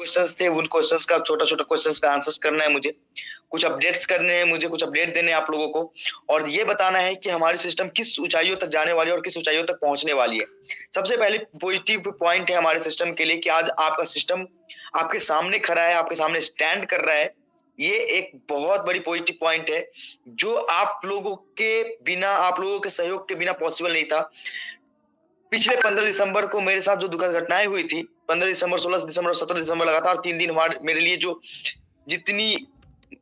Questions थे, उन questions का छोटा-छोटा क्वेश्चंस का आंसर्स करना है मुझे। कुछ अपडेट्स करने हैं मुझे, कुछ अपडेट देने हैं आप लोगों को और ये बताना है कि हमारी सिस्टम किस ऊँचाइयों तक जाने वाली है और किस ऊँचाइयों तक पहुँचने वाली है। सबसे पहले पॉजिटिव पॉइंट है हमारे सिस्टम के लिए कि आज आपका सिस्टम आपके सामने खड़ा है, आपके सामने स्टैंड कर रहा है। ये एक बहुत बड़ी पॉजिटिव पॉइंट है, जो आप लोगों के बिना, आप लोगों के सहयोग के बिना पॉसिबल नहीं था। पिछले 15 दिसंबर को मेरे साथ जो दुखद घटनाएँ हुई थी, 15 दिसंबर, 16 दिसंबर और 17 दिसंबर लगातार 3 दिन हमारे मेरे लिए जो जितनी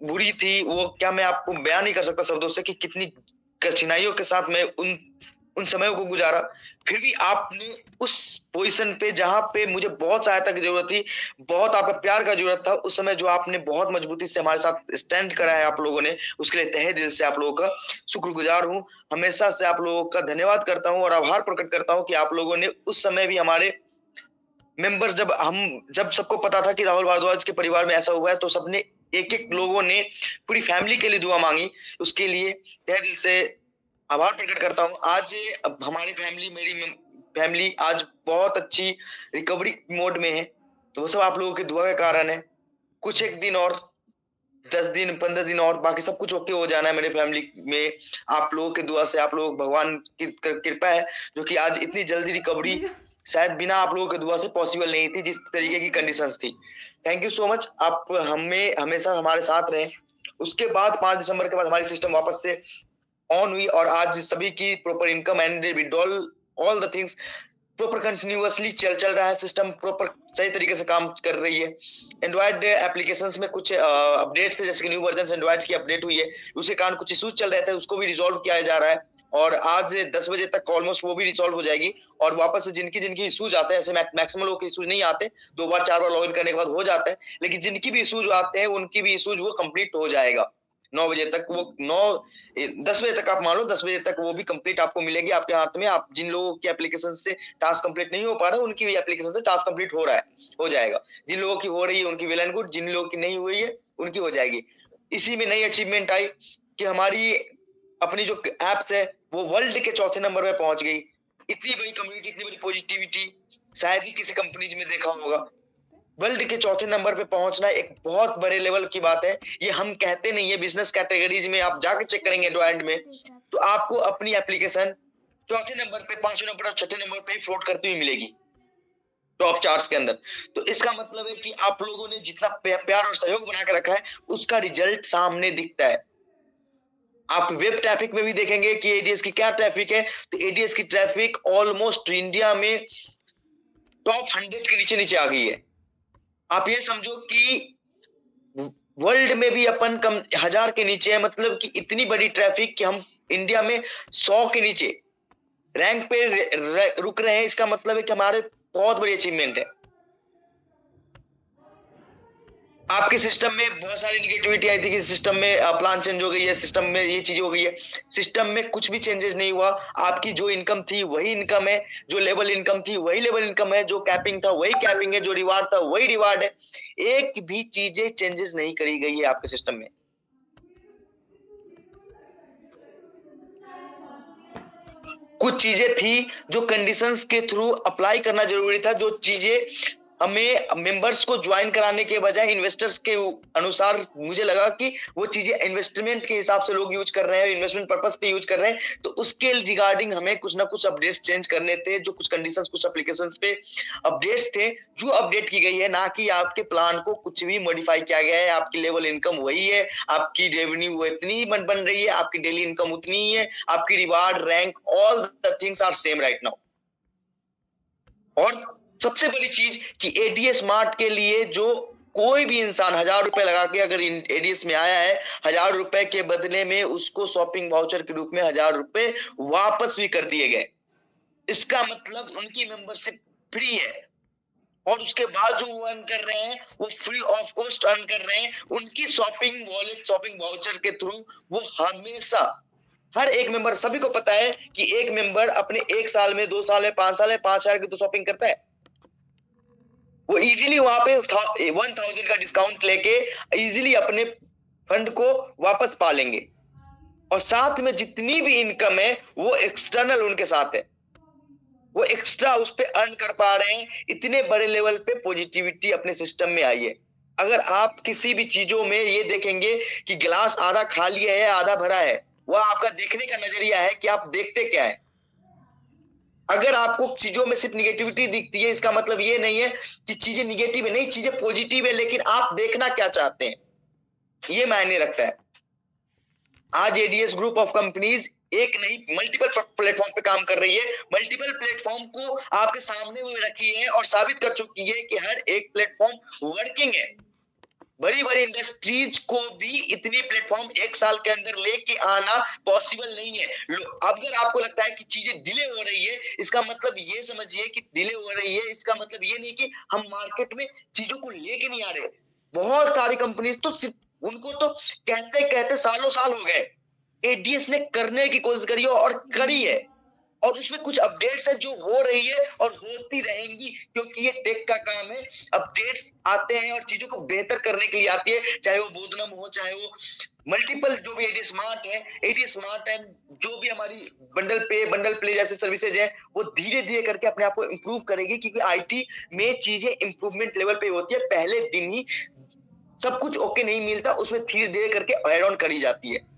बुरी थी, वो क्या मैं आपको बयान नहीं कर सकता शब्दों से कि कितनी कठिनाइयों के साथ मैं उन समयों को गुज़ारा। फिर भी आपने उस पोज़ीशन पे जहाँ पे मुझे बहुत सहायता की ज़रूरत थी, बहुत आपका प्यार का ज़रूरत था, उस समय जो आपने बहुत मजबूती से हमारे साथ स्टैंड करा है आप लोगों ने, उसके लिए तहे दिल से आप लोगों का शुक्रगुज़ार हूँ। हमेशा से आप लोगों का धन्यवाद करता हूँ और आभार प्रकट करता हूँ कि आप लोगों ने उस समय भी हमारे मेंबर्स जब सबको पता था कि राहुल भारद्वाज के परिवार में ऐसा हुआ है, तो सबने एक-एक लोगों ने पूरी फैमिली के लिए दुआ माँगी। उसके लिए तहे दिल से आभार प्रकट करता हूँ। आज अब हमारी फैमिली फैमिली आज बहुत अच्छी रिकवरी मोड में है। तो वो सब आप लोगों की दुआ के कारण है। कुछ एक दिन और 10 दिन, 15 दिन और बाकी सब कुछ ओके हो जाना है मेरे फैमिली में। आप लोगों की दुआ से, आप लोग भगवान की कृपा है, जो कि आज इतनी जल्दी रिकवरी शायद बिना आप लोगों की दुआ से पॉसिबल नहीं थी, जिस तरीके की कंडीशंस थी। थैंक यू सो मच, आप हमें हमेशा हमारे साथ रहें। उसके बाद 5 दिसंबर के बाद हमारी सिस्टम वापस से ऑन हुई और आज सभी की proper income and withdrawal all the things proper continuously चल रहा है। सिस्टम प्रॉपर सही तरीके से काम कर रही है। एंड्रॉइड एप्लीकेशंस में कुछ अपडेट्स थे, जैसे कि न्यू वर्जन एंड्रॉइड की अपडेट हुई है, उसके कारण कुछ इश्यूज चल रहे थे, उसको भी रिजॉल्व किया जा रहा है और आज 10 बजे तक ऑलमोस्ट वो भी रिजॉल्व हो जाएगी और वापस से जिनकी इश्यूज आते हैं, ऐसे मैक्सिमम लोगों के इश्यूज नहीं आते, 2 बार 4 बार लॉगिन करने के बाद हो जाते हैं, लेकिन जिनकी भी इश्यूज आते हैं उनकी भी इश्यूज वो कंप्लीट हो जाएगा 9 बजे तक। वो 10 बजे तक आप मान लो, 10 बजे तक वो भी कंप्लीट आपको मिलेगी आपके हाथ में। आप जिन लोगों की एप्लीकेशन से टास्क कंप्लीट नहीं हो पा रहा है, उनकी भी एप्लीकेशन से टास्क कंप्लीट हो रहा है, हो जाएगा। जिन लोगों की हो रही है उनकी वेल एंड गुड, जिन लोगों की नहीं हुई है उनकी हो जाएगी। इसी में नई अचीवमेंट आई कि हमारी अपनी जो एप्स है वो वर्ल्ड के चौथे नंबर पे पहुंच गई। इतनी बड़ी कम्युनिटी, इतनी बड़ी पॉजिटिविटी शायद ही किसी कंपनीज में देखा होगा। वर्ल्ड के चौथे नंबर पे पहुंचना एक बहुत बड़े लेवल की बात है। ये हम कहते नहीं है, बिजनेस कैटेगरीज में आप जाके चेक करेंगे एंड्रॉइड में, तो आपको अपनी एप्लीकेशन चौथे नंबर पे, पांचवें नंबर और छठे नंबर पे फ्लोट करती हुई मिलेगी टॉप चार्ट्स के अंदर। तो इसका मतलब है कि आप लोगों ने जितना प्यार और सहयोग बना के रखा है, उसका रिजल्ट सामने दिखता है। आप वेब ट्रैफिक में भी देखेंगे कि एडीएस की क्या ट्रैफिक है, तो एडीएस की ट्रैफिक ऑलमोस्ट इंडिया में टॉप 100 के नीचे नीचे आ गई है। आप ये समझो कि वर्ल्ड में भी अपन कम 1000 के नीचे है, मतलब कि इतनी बड़ी ट्रैफिक कि हम इंडिया में 100 के नीचे रैंक पे रुक रहे हैं। इसका मतलब है कि हमारे बहुत बड़ी अचीवमेंट है। आपके सिस्टम में बहुत सारी निगेटिविटी आई थी कि सिस्टम में प्लान चेंज हो गई है, सिस्टम में ये चीजें हो गई है। सिस्टम में कुछ भी चेंजेस नहीं हुआ। आपकी जो इनकम थी वही इनकम है, जो लेवल इनकम थी वही लेवल इनकम है, जो कैपिंग था वही कैपिंग है, जो रिवार्ड था वही रिवार्ड है। एक भी चीजें चेंजेस नहीं करी गई है आपके सिस्टम में। कुछ चीजें थी जो कंडीशंस के थ्रू अप्लाई करना जरूरी था, जो चीजें हमें मेंबर्स को ज्वाइन कराने के बजाय इन्वेस्टर्स के अनुसार मुझे लगा कि वो चीजें इन्वेस्टमेंट के हिसाब से लोग यूज कर रहे हैं, इन्वेस्टमेंट पर्पस पे यूज कर रहे हैं, तो उसके रिगार्डिंग हमें कुछ ना कुछ अपडेट्स चेंज करने थे। जो कुछ कंडीशंस कुछ एप्लीकेशंस पे अपडेट्स थे जो अपडेट की गई है, ना कि आपके प्लान को कुछ भी मॉडिफाई किया गया है। आपकी लेवल इनकम वही है, आपकी रेवेन्यू वो इतनी ही बन रही है, आपकी डेली इनकम उतनी ही है, आपकी reward rank all the things are same right now. और सबसे बड़ी चीज कि एडीएस स्मार्ट के लिए जो कोई भी इंसान 1000 रुपए लगा के अगर एडीएस में आया है, 1000 रुपए के बदले में उसको शॉपिंग वाउचर के रूप में 1000 रुपए वापस भी कर दिए गए। इसका मतलब उनकी मेंबरशिप फ्री है और उसके बाद जो वो अर्न कर रहे हैं वो फ्री ऑफ कॉस्ट अर्न कर रहे हैं। उनकी शॉपिंग वॉलेट, शॉपिंग वाउचर के थ्रू वो हमेशा हर एक मेंबर, सभी को पता है कि एक मेंबर अपने 1 साल में, 2 साल में, 5 साल में 5000 की तो शॉपिंग करता है। वो इजीली वहां पे 1000 का डिस्काउंट लेके इजीली अपने फंड को वापस पा लेंगे और साथ में जितनी भी इनकम है वो एक्सटर्नल उनके साथ है। वो एक्स्ट्रा उस पे अर्न कर पा रहे हैं। इतने बड़े लेवल पे पॉजिटिविटी अपने सिस्टम में आई है। अगर आप किसी भी चीजों में ये देखेंगे कि गिलास आधा खाली है या आधा भरा है, वह आपका देखने का नजरिया है कि आप देखते क्या है। अगर आपको चीजों में सिर्फ निगेटिविटी दिखती है, इसका मतलब ये नहीं है कि चीजें निगेटिव है, नहीं, चीजें पॉजिटिव है, लेकिन आप देखना क्या चाहते हैं, ये मायने रखता है। आज एडीएस ग्रुप ऑफ कंपनीज एक नहीं मल्टीपल प्लेटफॉर्म पे काम कर रही है, मल्टीपल प्लेटफॉर्म को आपके सामने वो रखी है और साबित कर चुकी है कि हर एक प्लेटफॉर्म वर्किंग है। बड़ी बड़ी इंडस्ट्रीज को भी इतनी प्लेटफॉर्म एक साल के अंदर लेके आना पॉसिबल नहीं है। अगर आपको लगता है कि चीजें डिले हो रही है, इसका मतलब ये समझिए कि डिले हो रही है, इसका मतलब ये नहीं कि हम मार्केट में चीजों को लेके नहीं आ रहे। बहुत सारी कंपनीज तो सिर्फ उनको तो कहते कहते सालों साल हो गए, एडीएस ने करने की कोशिश करी है और करी है, और उसमें कुछ अपडेट्स है जो हो रही है और होती रहेंगी, क्योंकि ये टेक का काम है। अपडेट्स आते हैं और चीजों को बेहतर करने के लिए आती है, चाहे वो बोधनम हो, चाहे वो मल्टीपल जो भी एडी स्मार्ट है, एडी स्मार्ट एंड जो भी हमारी बंडल प्ले जैसे सर्विसेज है, वो धीरे धीरे करके अपने आप को इंप्रूव करेगी, क्योंकि आईटी में चीजें इंप्रूवमेंट लेवल पे होती है। पहले दिन ही सब कुछ ओके नहीं मिलता, उसमें धीरे धीरे करके ऐड ऑन करी जाती है।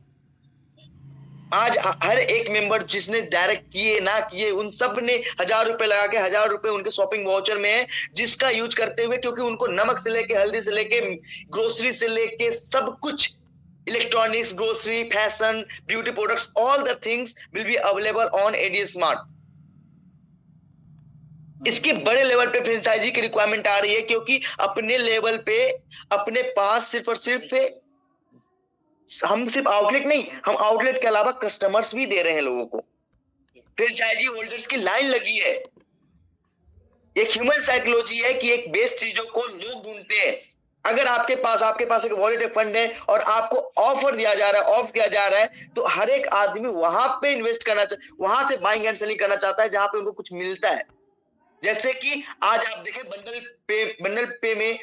आज हर एक मेंबर जिसने डायरेक्ट किए ना किए, उन सब ने 1000 रुपए लगा के 1000 रुपए उनके शॉपिंग वाउचर में है, जिसका यूज करते हुए, क्योंकि उनको नमक से लेके हल्दी से लेके ग्रोसरी से लेके सब कुछ, electronics, grocery, fashion, beauty products, all the things will be available on ADS smart. इसके बड़े लेवल पे फ्रेंचाइजी की रिक्वायरमेंट आ रही है, क्योंकि अपने लेवल पे अपने पास सिर्फ और सिर्फ हम सिर्फ आउटलेट नहीं, हम आउटलेट के अलावा कस्टमर्स भी दे रहे हैं लोगों को। फ्रेंचाइजी होल्डर्स की लाइन लगी है। एक ह्यूमन साइकोलॉजी है कि एक बेस्ट चीजों को लोग ढूंढते हैं। अगर आपके पास एक वॉलेट फंड है और आपको ऑफर दिया जा रहा है, ऑफ किया जा रहा है, तो हर एक आदमी वहां पे इन्वेस्ट करना वहां से बाइंग एंड सेलिंग करना चाहता है जहां पे उनको कुछ मिलता है। जैसे कि आज आप देखें बंडल पे में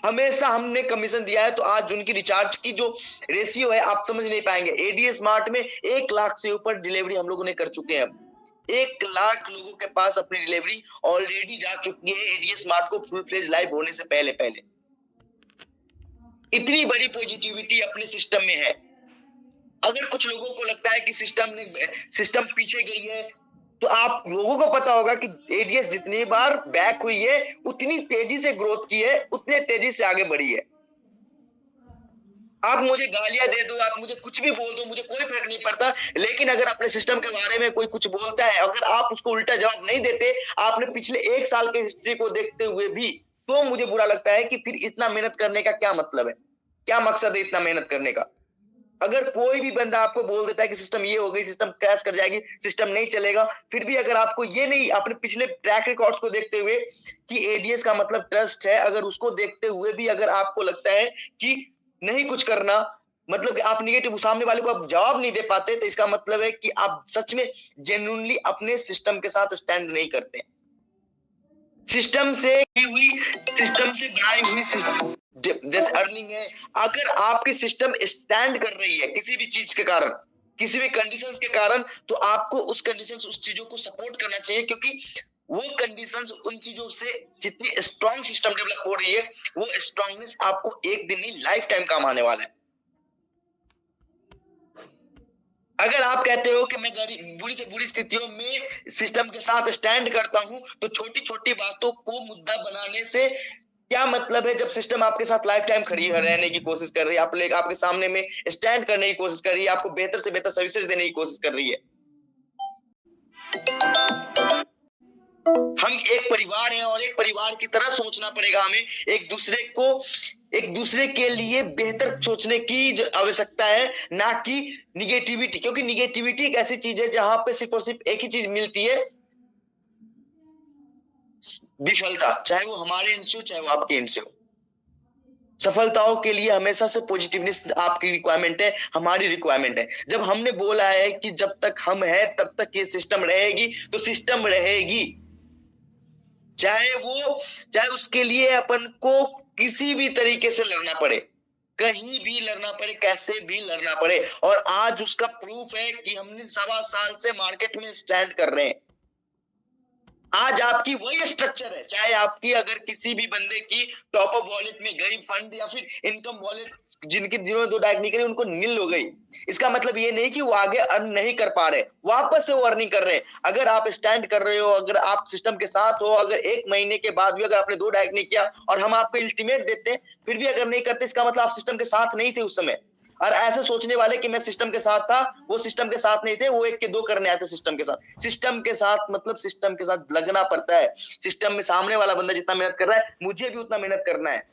हमेशा हमने कमीशन दिया है, तो आज उनकी रिचार्ज की जो रेशियो है आप समझ नहीं पाएंगे। एडीएस स्मार्ट में 1 लाख से ऊपर डिलीवरी हम लोगों ने कर चुके हैं। 1 लाख लोगों के पास अपनी डिलीवरी ऑलरेडी जा चुकी है एडीएस स्मार्ट को फुल फ्लेज लाइव होने से पहले पहले। इतनी बड़ी पॉजिटिविटी अपने सिस्टम में है। अगर कुछ लोगों को लगता है कि सिस्टम पीछे गई है, तो आप लोगों को पता होगा कि एडीएस जितनी बार बैक हुई है, उतनी तेजी से ग्रोथ की है, उतने तेजी से आगे बढ़ी है। आप मुझे गालियां दे दो, आप मुझे कुछ भी बोल दो, मुझे कोई फर्क नहीं पड़ता, लेकिन अगर अपने सिस्टम के बारे में कोई कुछ बोलता है, अगर आप उसको उल्टा जवाब नहीं देते, आपने पिछले 1 साल के हिस्ट्री को देखते हुए भी, तो मुझे बुरा लगता है कि फिर इतना मेहनत करने का क्या मतलब है, क्या मकसद है इतना मेहनत करने का। अगर कोई भी बंदा आपको बोल देता है कि सिस्टम ये हो गई, सिस्टम क्रैश कर जाएगी, सिस्टम नहीं चलेगा, फिर भी अगर आपको ये नहीं, अपने पिछले ट्रैक रिकॉर्ड्स को देखते हुए कि एडीएस का मतलब ट्रस्ट है, अगर उसको देखते हुए भी अगर आपको लगता है कि नहीं कुछ करना, मतलब कि आप निगेटिव, सामने वाले को आप जवाब नहीं दे पाते, तो इसका मतलब है कि आप सच में जेन्युइनली अपने सिस्टम के साथ स्टैंड नहीं करते। सिस्टम से हुई, सिस्टम से बनाई हुई सिस्टम जैसे अर्निंग है, अगर आपकी सिस्टम स्टैंड कर रही है किसी भी चीज के कारण, किसी भी कंडीशंस के कारण, तो आपको उस कंडीशंस, उस चीजों को सपोर्ट करना चाहिए, क्योंकि वो कंडीशंस उन चीजों से जितनी स्ट्रॉन्ग सिस्टम डेवलप हो रही है, वो स्ट्रॉन्गनेस आपको एक दिन नहीं लाइफ टाइम काम आने वाला है। अगर आप कहते हो कि मैं बुरी से बुरी स्थितियों में सिस्टम के साथ स्टैंड करता हूं, तो छोटी छोटी बातों को मुद्दा बनाने से क्या मतलब है, जब सिस्टम आपके साथ लाइफ टाइम खड़ी रहने की कोशिश कर रही है, आपके सामने में स्टैंड करने की कोशिश कर रही है, आपको बेहतर से बेहतर सर्विसेज देने की कोशिश कर रही है। हम एक परिवार हैं और एक परिवार की तरह सोचना पड़ेगा हमें, एक दूसरे के लिए बेहतर सोचने की आवश्यकता है, ना कि निगेटिविटी, क्योंकि निगेटिविटी एक ऐसी चीज है जहां पे सिर्फ और सिर्फ एक ही चीज मिलती है, विफलता, चाहे वो हमारे एंड से हो, चाहे वो आपके एंड से हो। सफलताओं के लिए हमेशा से पॉजिटिवनेस आपकी रिक्वायरमेंट है, हमारी रिक्वायरमेंट है। जब हमने बोला है कि जब तक हम हैं तब तक ये सिस्टम रहेगी, तो सिस्टम रहेगी, चाहे उसके लिए अपन को किसी भी तरीके से लड़ना पड़े, कहीं भी लड़ना पड़े, कैसे भी लड़ना पड़े। और आज उसका प्रूफ है कि हमने 1.25 साल से मार्केट में स्टैंड कर रहे हैं। आज आपकी वही स्ट्रक्चर है, चाहे आपकी अगर किसी भी बंदे की टॉप अप वॉलेट में गई फंड या फिर इनकम वॉलेट जिन्होंने 2 डायरेक्ट नहीं करी उनको नील हो गई, इसका मतलब ये नहीं कि वो आगे अर्न नहीं कर पा रहे, वापस से वो अर्निंग कर रहे हैं। अगर आप स्टैंड कर रहे हो, अगर आप सिस्टम के साथ हो, अगर 1 महीने के बाद भी अगर आपने 2 डायरेक्ट नहीं किया और हम आपको अल्टीमेट देते हैं, फिर भी अगर नहीं करते, इसका मतलब आप सिस्टम के साथ नहीं थे उस समय। और ऐसे सोचने वाले कि मैं सिस्टम के साथ था, वो सिस्टम के साथ नहीं थे, वो 1 के 2 करने आए थे सिस्टम के साथ। सिस्टम के साथ मतलब सिस्टम के साथ लगना पड़ता है। सिस्टम में सामने वाला बंदा जितना मेहनत कर रहा है, मुझे भी उतना मेहनत करना है।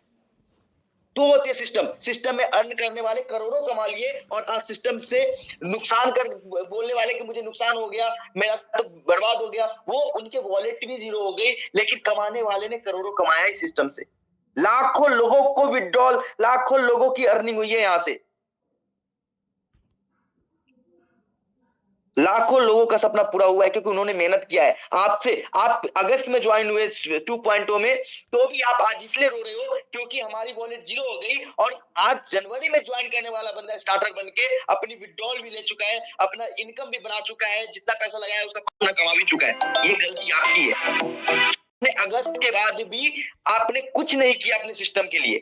तो होती है सिस्टम। सिस्टम में अर्न करने वाले करोड़ों कमा लिए और आप सिस्टम से नुकसान कर बोलने वाले कि मुझे नुकसान हो गया, मेरा तो बर्बाद हो गया, वो उनके वॉलेट भी ज़ीरो हो गई, लेकिन कमाने वाले ने करोड़ों कमाया इस सिस्टम से। लाखों लोगों को विथड्रॉल, लाखों लोगों की अर्निंग हुई है यहाँ से। लाखों लोगों का सपना पूरा हुआ है क्योंकि उन्होंने मेहनत किया है। आपसे आप अगस्त में ज्वाइन हुए 2.0 में, तो भी आप आज इसलिए रो रहे हो क्योंकि हमारी वॉलेट जीरो हो गई और आज जनवरी में ज्वाइन करने वाला बंदा स्टार्टर बन के अपनी विड्रॉल भी ले चुका है, अपना इनकम भी बना चुका है, जितना पैसा लगाया उसका पूरा कमा भी चुका है। ये गलती आपकी है। अगस्त के बाद भी आपने कुछ नहीं किया अपने सिस्टम के लिए।